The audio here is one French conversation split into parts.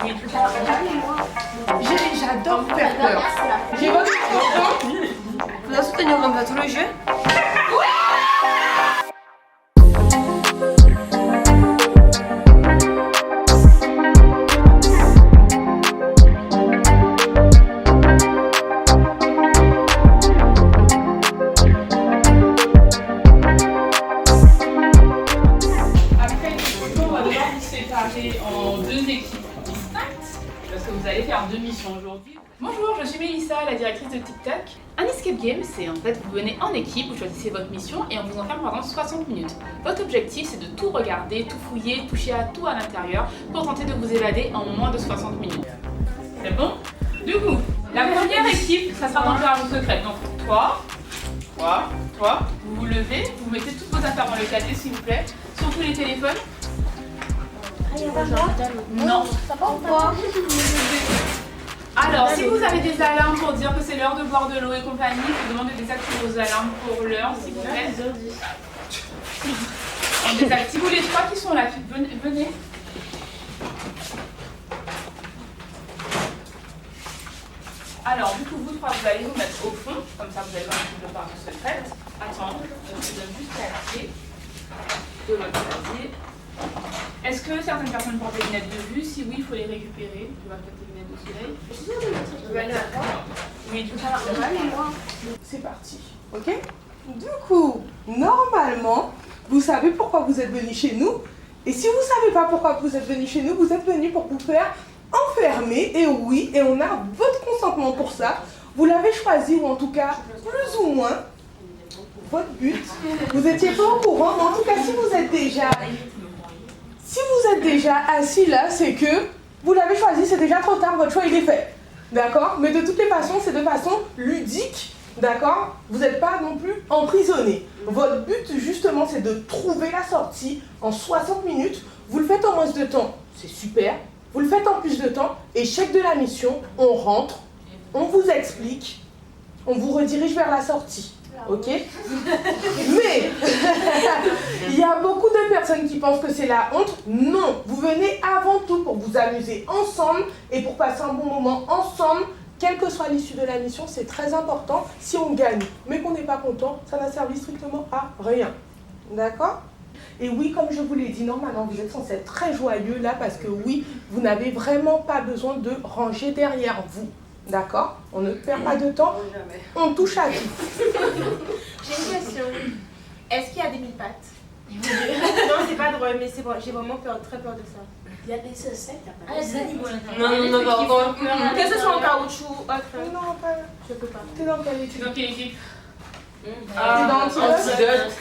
Oui, tout à fait. J'adore faire peur. J'ai votre attention. Vous allez soutenir comme ça tout le jeu. En deux équipes distinctes, parce que vous allez faire deux missions aujourd'hui. Bonjour, je suis Mélissa, la directrice de TikTok. Un escape game, c'est en fait, vous venez en équipe, vous choisissez votre mission et on vous enferme pendant 60 minutes. Votre objectif, c'est de tout regarder, tout fouiller, toucher à tout à l'intérieur pour tenter de vous évader en moins de 60 minutes. C'est bon? Du coup, la première équipe, ça sera dans le arme secrète. Donc toi, vous vous levez, vous mettez toutes vos affaires dans le casier s'il vous plaît, surtout les téléphones. Non. Alors, si vous avez des alarmes pour dire que c'est l'heure de boire de l'eau et compagnie, je vous demande de désactiver vos alarmes pour l'heure, s'il vous plaît. On désactive. Vous les trois qui sont là, venez. Alors, du coup, vous trois, vous allez vous mettre au fond, comme ça vous allez pas mettre de part secrète. Attends, je vous donne juste la clé de votre casier. Est-ce que certaines personnes portent des lunettes de vue? Si oui, il faut les récupérer. Tu vas mettre tes lunettes de soleil. Oui, tout à fait. C'est parti, ok? Du coup, normalement, vous savez pourquoi vous êtes venu chez nous. Et si vous ne savez pas pourquoi vous êtes venu chez nous, vous êtes venu pour vous faire enfermer. Et oui, et on a votre consentement pour ça. Vous l'avez choisi, ou en tout cas, plus ou moins, votre but. Vous n'étiez pas au courant, mais en tout cas, si vous êtes déjà assis là, c'est que vous l'avez choisi, c'est déjà trop tard, votre choix il est fait. D'accord? Mais de toutes les façons, c'est de façon ludique. D'accord? Vous n'êtes pas non plus emprisonné. Votre but justement, c'est de trouver la sortie en 60 minutes. Vous le faites en moins de temps, c'est super. Vous le faites en plus de temps. Échec de la mission, on rentre, on vous explique, on vous redirige vers la sortie. Ok? Mais il y a beaucoup de personnes qui pensent que c'est la honte. Non, vous venez avant tout pour vous amuser ensemble et pour passer un bon moment ensemble, quelle que soit l'issue de la mission, c'est très important. Si on gagne, mais qu'on n'est pas content, ça n'a servi strictement à rien. D'accord? Et oui, comme je vous l'ai dit, normalement, vous êtes censé être très joyeux là parce que oui, vous n'avez vraiment pas besoin de ranger derrière vous. D'accord? On ne perd pas de temps, on touche à tout. J'ai une question. Est-ce qu'il y a des mille pattes? Non, c'est pas drôle, mais c'est bon, j'ai vraiment très peur de ça. Il y a des insectes. Ah, il y a des animaux. Non. Que ce soit en caoutchoup, autre. Non, pas. Je peux pas. T'es dans quelle équipe? C'est dans quelle équipe? T'es dans Antidote.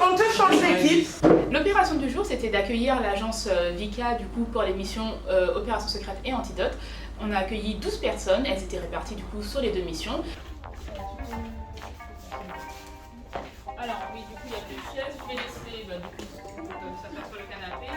On te change d'équipe. L'opération du jour, c'était d'accueillir l'agence Vika du coup pour les missions Opération Secrète et Antidote. On a accueilli 12 personnes, elles étaient réparties du coup sur les deux missions. Alors oui, du coup il y a deux chaises, je vais laisser du coup s'asseoir sur le canapé.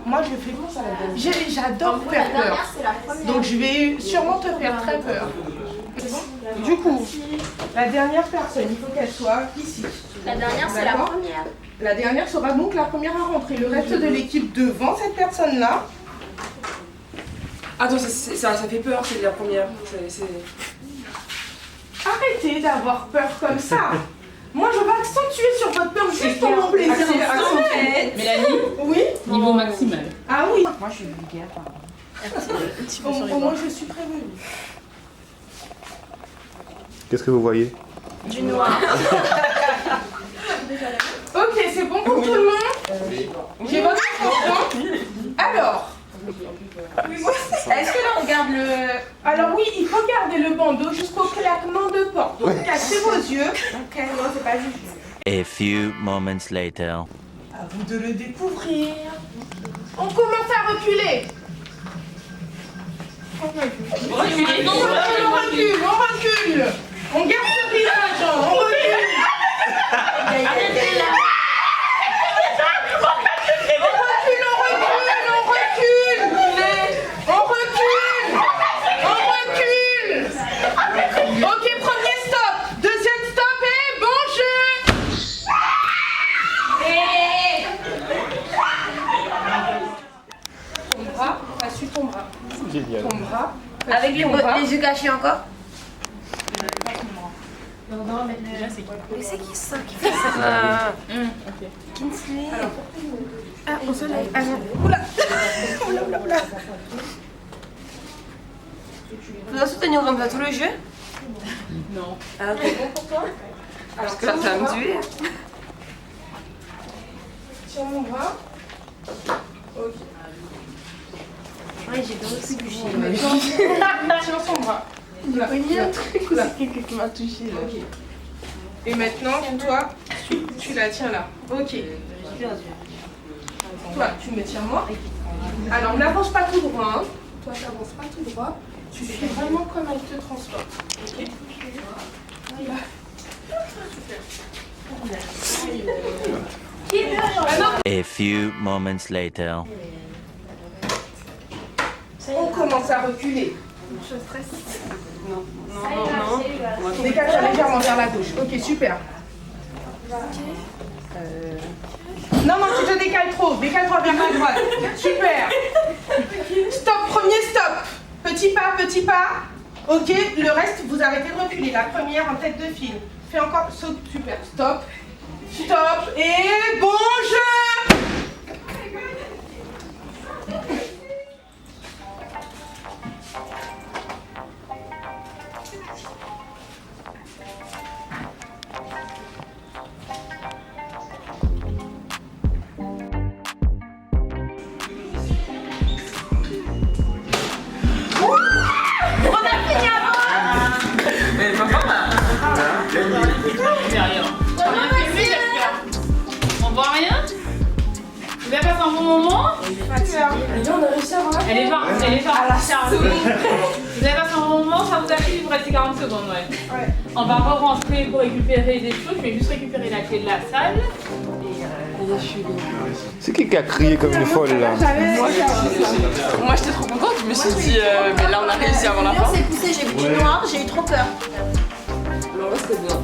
Moi je fais j'adore faire peur. Donc je vais sûrement te faire très peur. C'est bon? Du coup, la dernière personne, il faut qu'elle soit ici. La dernière, c'est la première. La dernière sera donc la première à rentrer. Le reste de l'équipe devant cette personne-là. Attends, ça fait peur, c'est la première. Arrêtez d'avoir peur comme ça. Moi, je vais accentuer sur votre peur juste pour mon plaisir. Mélanie, Oui. niveau maximal. Ah oui. Moi, je suis vulgaire, pardon. Au moins, je suis prévenue. Qu'est-ce que vous voyez? Du noir. Ok, c'est bon pour tout le monde? J'ai votre attention. Alors. Est-ce que là on garde le. Alors oui, il faut garder le bandeau jusqu'au claquement de porte. Donc cachez vos yeux. Ok, non, c'est pas juste. A few moments later. À vous de le découvrir. On commence à reculer. On recule, on recule. On garde ce visage, on recule. Arrêtez là. Ok, premier stop. Deuxième stop et bon jeu. Ton bras, suis ton bras. Génial. Ton bras. Avec les yeux cachés encore. Mais c'est qui ça qui fait ça? Kinsley. Ah, au soleil. Ah non. Oula. Oula. Vous dois soutenir comme ça tout le jeu? Non. Ah, ok. C'est bon pour toi? Parce que là, ça va me tuer. Tiens mon bras. Ok. Ouais, j'ai bien aussi bouché. Tiens son bras. Là. Là. Quelqu'un qui m'a touché là. Ok. Et maintenant, toi, tu la tiens là. Ok. Toi, tu me tiens moi. Alors, n'avance pas tout droit. Hein. Toi, n'avance pas tout droit. Tu suis vraiment comme elle te transporte. Ok. Voilà. A few moments later. On commence à reculer. Je stresse. Non. Décale-toi légèrement vers la gauche. Ok, super. Non, tu te décales trop. Décale-toi vers la droite. Super. Stop, premier stop. Petit pas. Ok, le reste, vous arrêtez de reculer. La première en tête de file. Fais encore, saute, super. Stop. Et bon jeu. On voit rien? Vous avez passé un bon moment? Elle est 20 Charles. Vous avez passé un bon moment, ça vous a pris, il vous reste 40 secondes, ouais. On va re-rentrer pour récupérer des choses. Je vais juste récupérer la clé de la salle. C'est qui a crié comme une folle là? Moi, j'étais trop contente. Je me suis dit, mais là, on a réussi avant la fin. C'est poussé, j'ai vu du noir, j'ai eu trop peur. Alors là, c'était bien.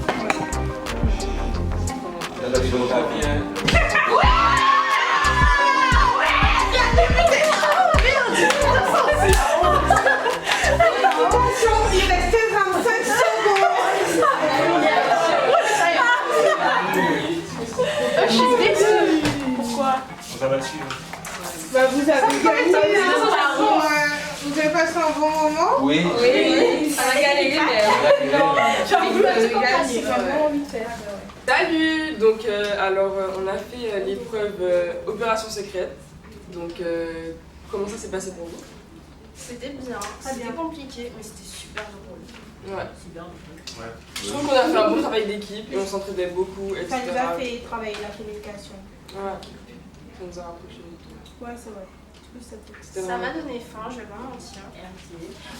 Attention, il restait 25 secondes. Je suis déçue. Pourquoi? Bah, vous avez gagné. Vous avez passé un bon moment? Oui. Ça va galérer, mais. Vous avez gagné. Salut! Donc, alors, on a fait l'épreuve Opération Secrète. Donc, comment ça s'est passé pour vous? C'était bien, c'était compliqué, mais c'était super drôle. Ouais. Je trouve qu'on a fait un bon travail d'équipe et on s'entraidait beaucoup, etc. Ça nous a fait travailler la communication. Ouais. Ça nous a rapprochés et tout. Ouais, c'est vrai. C'était Ça m'a vraiment- donné faim, je vais pas mentir.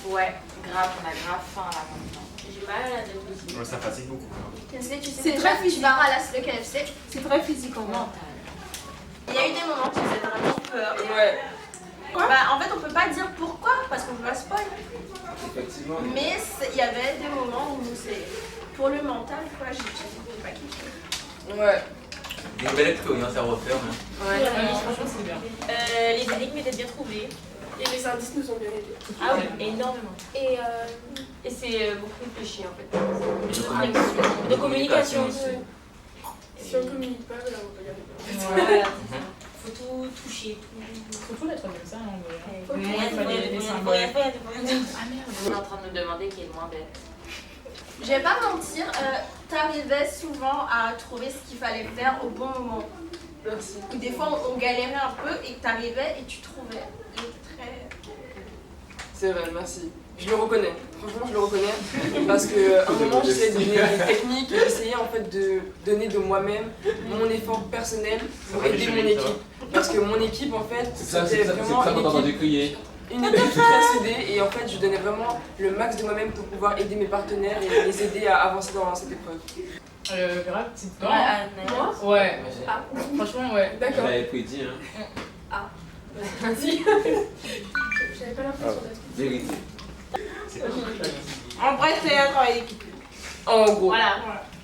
Ouais, grave, on a grave faim là maintenant. J'ai mal à la tête aussi. Ça fatigue beaucoup. Tu sais C'est déjà très que tu vas ralasser le KFC. C'est très physique en moi. Il y a eu des moments qui faisaient vraiment peur. Ouais. Bah, en fait, on peut pas dire pourquoi, parce qu'on peut pas spoil. Effectivement. Mais il y avait des moments où c'est. Pour le mental, quoi, j'ai pas kiffé. Ouais. Une belle expérience à refaire. Ouais. Franchement, c'est bien. Les énigmes étaient bien trouvées. Et les indices nous ont bien aidés. Ah oui, énormément. Et Et c'est beaucoup réfléchi en fait. De communication aussi. Si on communique pas, là, on va regarder. Ouais. Faut tout toucher. Faut tout être comme ça, hein, Faut mais tout moi, il fallait des symboles. Ah merde. On est en train de nous demander qui est le moins bête. Je vais pas mentir, t'arrivais souvent à trouver ce qu'il fallait faire au bon moment. Merci. Ou des fois on galérait un peu et t'arrivais et tu trouvais. C'est vrai, merci. Je le reconnais, franchement je le reconnais, parce qu'à un moment j'essayais de donner des techniques, j'essayais en fait de donner de moi-même mon effort personnel pour aider mon équipe. Parce que mon équipe en fait, c'était vraiment une équipe très soudée et en fait je donnais vraiment le max de moi-même pour pouvoir aider mes partenaires et les aider à avancer dans cette épreuve. Grave, c'est toi. Moi Ouais. Ah. Franchement, ouais. D'accord. J'avais dit, hein. Ah. Vas-y. J'avais pas l'impression d'être. Vérité. En vrai c'est un travail d'équipe. En gros. Voilà.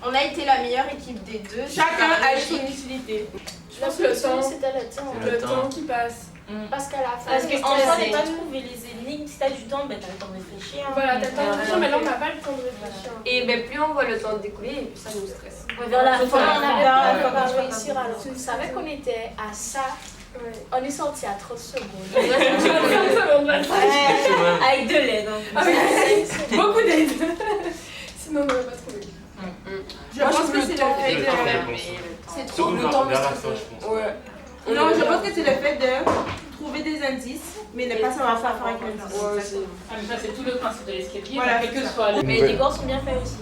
On a été la meilleure équipe des deux. Chacun a eu son utilité. Je pense que le temps, C'était le temps. le temps qui passe. Parce qu'à la fin, Parce que on en savait fait, pas trouver les énigmes. Si t'as du temps, ben t'as le temps de réfléchir. Voilà, t'as le temps de réfléchir, mais là on n'a pas le temps de réfléchir. Et ben, plus on voit le temps découler, et plus ça nous stresse. Ouais, vers la fin, on avait Ouais. pas réussir alors. Tu savais qu'on était à ça. Ouais. On est sorti à 30 secondes. Ça va, Avec de l'aide. beaucoup d'aide. Sinon on n'aurait pas trouvé. Je pense que c'est le fait de. C'est trop Le temps me stresse. Ouais. Non, je pense que c'est le fait de trouver des indices, mais ne pas savoir faire avec l'indice. Ouais, aussi. Ah, mais ça, c'est tout le principe de l'escape game, Voilà, quel que soit le. Mais les décors sont bien faits aussi.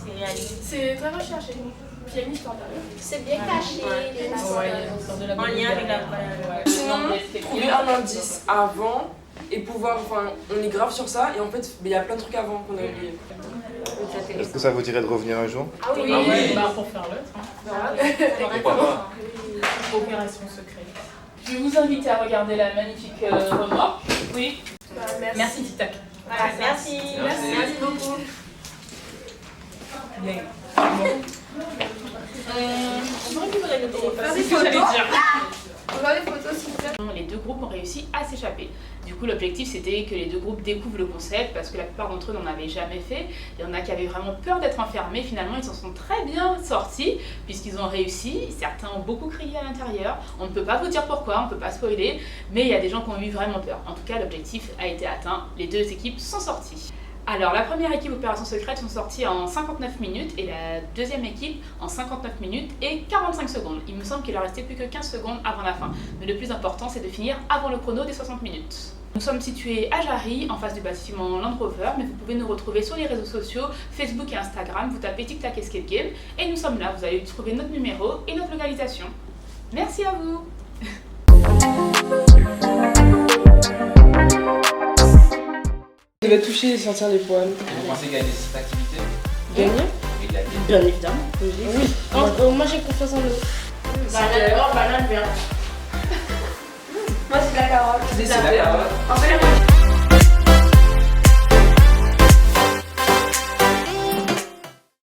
C'est réaliste. C'est très recherché. Puis il y a une histoire derrière. C'est bien caché. Ouais, une sorte de la En lien avec la Sinon, trouver un indice avant et pouvoir, enfin, on est grave sur ça et en fait, il y a plein de trucs avant qu'on a oublié. Est-ce que ça vous dirait de revenir un jour? Ah oui, Ah ouais, bah pour faire l'autre. Hein. Pourquoi pas? Opération secrète. Je vais vous inviter à regarder la magnifique remorque. Oui. Merci Tic-Tac. Merci. Merci beaucoup. Bien. On récupérer le téléphone. C'est ce que j'allais dire. On va les photos s'il te plaît. Les deux groupes ont réussi à s'échapper. Du coup, l'objectif c'était que les deux groupes découvrent le concept parce que la plupart d'entre eux n'en avaient jamais fait. Il y en a qui avaient vraiment peur d'être enfermés. Finalement, ils s'en sont très bien sortis puisqu'ils ont réussi. Certains ont beaucoup crié à l'intérieur. On ne peut pas vous dire pourquoi, on ne peut pas spoiler, mais il y a des gens qui ont eu vraiment peur. En tout cas, l'objectif a été atteint. Les deux équipes sont sorties. Alors, la première équipe Opération Secrète sont sorties en 59 minutes et la deuxième équipe en 59 minutes et 45 secondes. Il me semble qu'il leur restait plus que 15 secondes avant la fin. Mais le plus important, c'est de finir avant le chrono des 60 minutes. Nous sommes situés à Jarry, en face du bâtiment Land Rover, mais vous pouvez nous retrouver sur les réseaux sociaux, Facebook et Instagram. Vous tapez Tic-Tac Escape Game et nous sommes là. Vous allez trouver notre numéro et notre localisation. Merci à vous. Il va toucher et sentir les poils. Vous pensez gagner cette activité? Gagner? Et gagner. Bien évidemment. Oui. Moi j'ai confiance en eux. Banane, banane, bien. Moi c'est de la carotte. C'est la carotte. En fait,